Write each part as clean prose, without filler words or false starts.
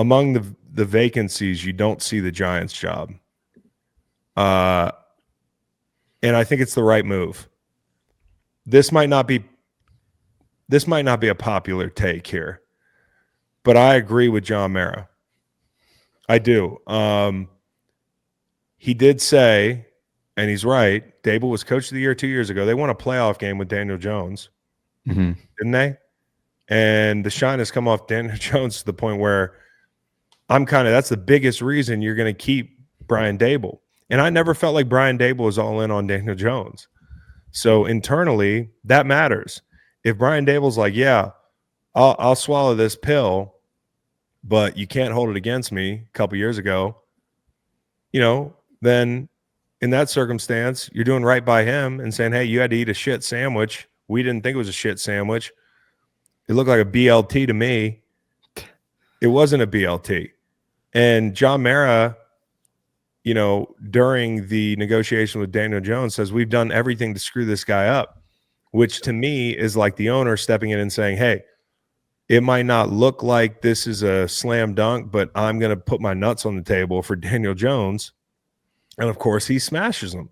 among the vacancies, you don't see the Giants job. And I think it's the right move. This might not be a popular take here, but I agree with John Mara. I do. He did say, and he's right, Daboll was coach of the year 2 years ago. They won a playoff game with Daniel Jones, didn't they? And the shine has come off Daniel Jones to the point where that's the biggest reason you're going to keep Brian Daboll. And I never felt like Brian Daboll was all in on Daniel Jones. So internally, that matters. If Brian Daboll's like, yeah, I'll swallow this pill, but you can't hold it against me a couple years ago, then in that circumstance, you're doing right by him and saying, hey, you had to eat a shit sandwich. We didn't think it was a shit sandwich. It looked like a BLT to me. It wasn't a BLT. And John Mara, during the negotiation with Daniel Jones, says we've done everything to screw this guy up, which to me is like the owner stepping in and saying, hey, it might not look like this is a slam dunk, but I'm going to put my nuts on the table for Daniel Jones. And, of course, he smashes them.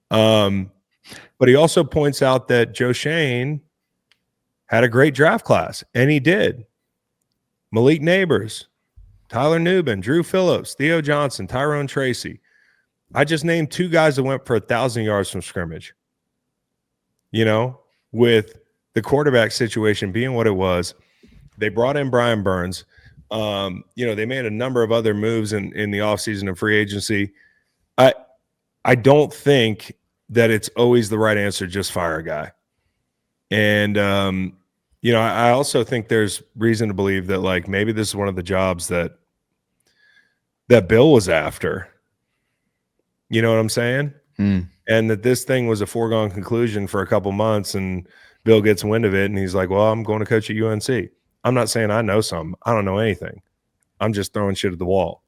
But he also points out that Joe Schoen had a great draft class, and he did. Malik Neighbors, Tyler Nubin, Drew Phillips, Theo Johnson, Tyrone Tracy. I just named 2 guys that went for 1,000 yards from scrimmage. With the quarterback situation being what it was, they brought in Brian Burns. They made a number of other moves in the offseason and free agency. I don't think that it's always the right answer, just fire a guy. And, I also think there's reason to believe that, like, maybe this is one of the jobs that Bill was after. You know what I'm saying? And that this thing was a foregone conclusion for a couple months, and Bill gets wind of it, and he's like, well, I'm going to coach at UNC. I'm not saying I know something. I don't know anything. I'm just throwing shit at the wall.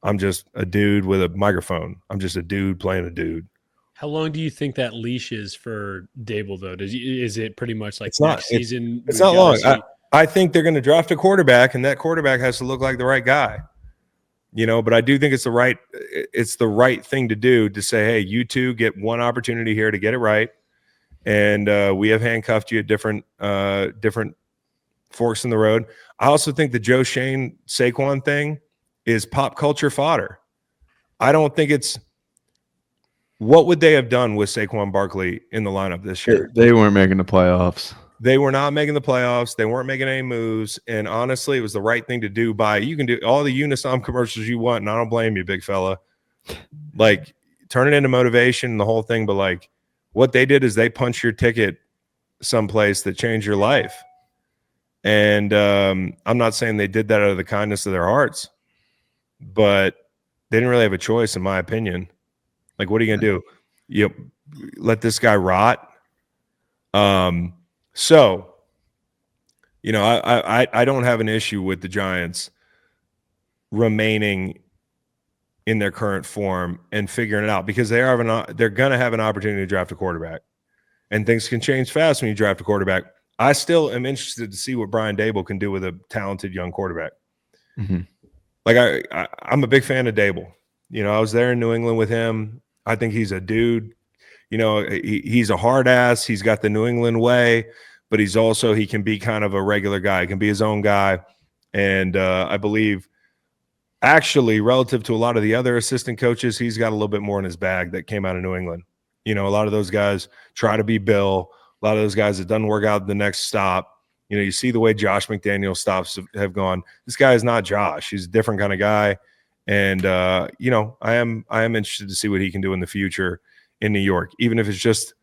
I'm just a dude with a microphone. I'm just a dude playing a dude. How long do you think that leash is for Daboll, though? Is it pretty much like season? It's not long. I think they're going to draft a quarterback, and that quarterback has to look like the right guy. But I do think it's the right thing to do, to say, hey, you two get one opportunity here to get it right, and we have handcuffed you at different forks in the road. I also think the Joe Schoen Saquon thing is pop culture fodder. I don't think it's – what would they have done with Saquon Barkley in the lineup this year? They weren't making the playoffs. They were not making the playoffs. They weren't making any moves. And honestly, it was the right thing to do. You can do all the Unisom commercials you want, and I don't blame you, big fella. Like, turn it into motivation and the whole thing. But, like, what they did is they punched your ticket someplace that changed your life. And I'm not saying they did that out of the kindness of their hearts, but they didn't really have a choice, in my opinion. Like, what are you going to do? You let this guy rot? So, I don't have an issue with the Giants remaining in their current form and figuring it out, because they're going to have an opportunity to draft a quarterback, and things can change fast when you draft a quarterback. I still am interested to see what Brian Daboll can do with a talented young quarterback. Mm-hmm. Like, I'm a big fan of Daboll. I was there in New England with him. I think he's a dude. He's a hard ass. He's got the New England way, but he can be kind of a regular guy. He can be his own guy. And I believe, actually, relative to a lot of the other assistant coaches, he's got a little bit more in his bag that came out of New England. A lot of those guys try to be Bill. A lot of those guys, it doesn't work out the next stop. You see the way Josh McDaniels stops have gone. This guy is not Josh. He's a different kind of guy. And, I am interested to see what he can do in the future in New York, even if it's just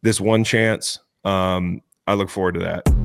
this one chance. I look forward to that.